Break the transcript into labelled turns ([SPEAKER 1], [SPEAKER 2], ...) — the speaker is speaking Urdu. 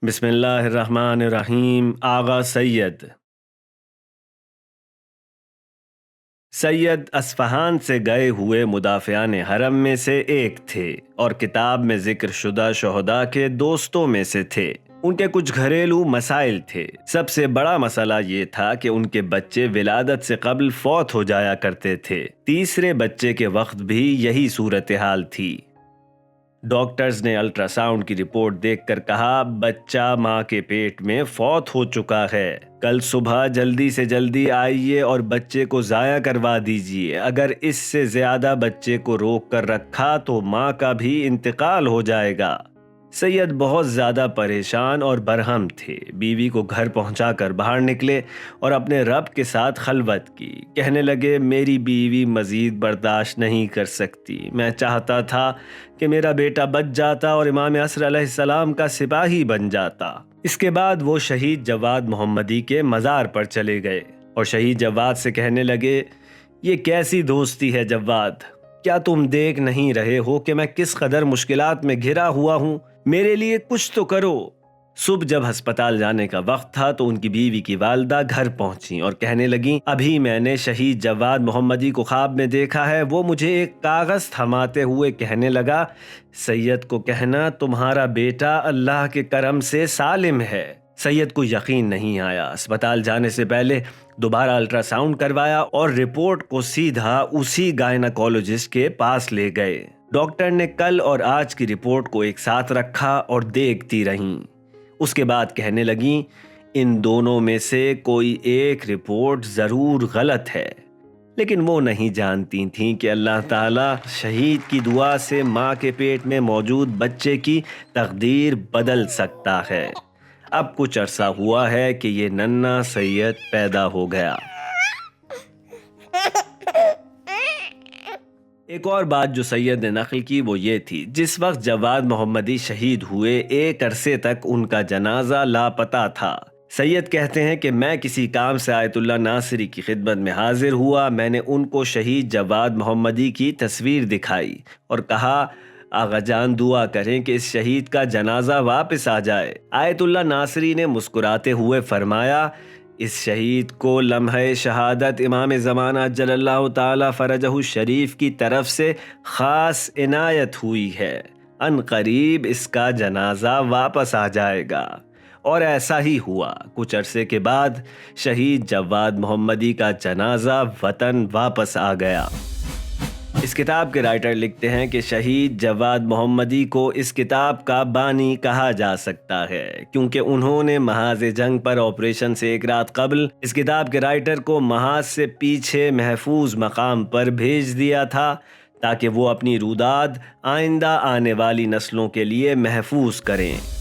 [SPEAKER 1] بسم اللہ الرحمن الرحیم۔ آغا سید اصفہان سے گئے ہوئے مدافعان حرم میں سے ایک تھے اور کتاب میں ذکر شدہ شہداء کے دوستوں میں سے تھے۔ ان کے کچھ گھریلو مسائل تھے۔ سب سے بڑا مسئلہ یہ تھا کہ ان کے بچے ولادت سے قبل فوت ہو جایا کرتے تھے۔ تیسرے بچے کے وقت بھی یہی صورتحال تھی۔ ڈاکٹرز نے الٹرا ساؤنڈ کی رپورٹ دیکھ کر کہا، بچہ ماں کے پیٹ میں فوت ہو چکا ہے۔ کل صبح جلدی سے جلدی آئیے اور بچے کو ضائع کروا دیجیے۔ اگر اس سے زیادہ بچے کو روک کر رکھا تو ماں کا بھی انتقال ہو جائے گا۔ سید بہت زیادہ پریشان اور برہم تھے۔ بیوی کو گھر پہنچا کر باہر نکلے اور اپنے رب کے ساتھ خلوت کی۔ کہنے لگے، میری بیوی مزید برداشت نہیں کر سکتی۔ میں چاہتا تھا کہ میرا بیٹا بچ جاتا اور امام عصر علیہ السلام کا سپاہی بن جاتا۔ اس کے بعد وہ شہید جواد محمدی کے مزار پر چلے گئے اور شہید جواد سے کہنے لگے، یہ کیسی دوستی ہے جواد؟ کیا تم دیکھ نہیں رہے ہو کہ میں کس قدر مشکلات میں گھرا ہوا ہوں؟ میرے لیے کچھ تو کرو۔ صبح جب ہسپتال جانے کا وقت تھا تو ان کی بیوی کی والدہ گھر پہنچی اور کہنے لگیں، ابھی میں نے شہید جواد محمدی کو خواب میں دیکھا ہے۔ وہ مجھے ایک کاغذ تھماتے ہوئے کہنے لگا، سید کو کہنا تمہارا بیٹا اللہ کے کرم سے سالم ہے۔ سید کو یقین نہیں آیا۔ اسپتال جانے سے پہلے دوبارہ الٹرا ساؤنڈ کروایا اور رپورٹ کو سیدھا اسی گائناکولوجسٹ کے پاس لے گئے۔ ڈاکٹر نے کل اور آج کی رپورٹ کو ایک ساتھ رکھا اور دیکھتی رہیں۔ اس کے بعد کہنے لگیں، ان دونوں میں سے کوئی ایک رپورٹ ضرور غلط ہے۔ لیکن وہ نہیں جانتی تھیں کہ اللہ تعالیٰ شہید کی دعا سے ماں کے پیٹ میں موجود بچے کی تقدیر بدل سکتا ہے۔ اب کچھ عرصہ ہوا ہے کہ یہ ننھا سید پیدا ہو گیا۔ ایک اور بات جو سید نے نقل کی وہ یہ تھی، جس وقت جواد محمدی شہید ہوئے ایک عرصے تک ان کا جنازہ لاپتہ تھا۔ سید کہتے ہیں کہ میں کسی کام سے آیت اللہ ناصری کی خدمت میں حاضر ہوا۔ میں نے ان کو شہید جواد محمدی کی تصویر دکھائی اور کہا، آغا جان دعا کریں کہ اس شہید کا جنازہ واپس آ جائے۔ آیت اللہ ناصری نے مسکراتے ہوئے فرمایا، اس شہید کو لمحہ شہادت امام زمانہ جل اللہ تعالی فرجہ الشریف کی طرف سے خاص عنایت ہوئی ہے۔ ان قریب اس کا جنازہ واپس آ جائے گا۔ اور ایسا ہی ہوا۔ کچھ عرصے کے بعد شہید جواد محمدی کا جنازہ وطن واپس آ گیا۔ اس کتاب کے رائٹر لکھتے ہیں کہ شہید جواد محمدی کو اس کتاب کا بانی کہا جا سکتا ہے کیونکہ انہوں نے محاذ جنگ پر آپریشن سے ایک رات قبل اس کتاب کے رائٹر کو محاذ سے پیچھے محفوظ مقام پر بھیج دیا تھا تاکہ وہ اپنی روداد آئندہ آنے والی نسلوں کے لیے محفوظ کریں۔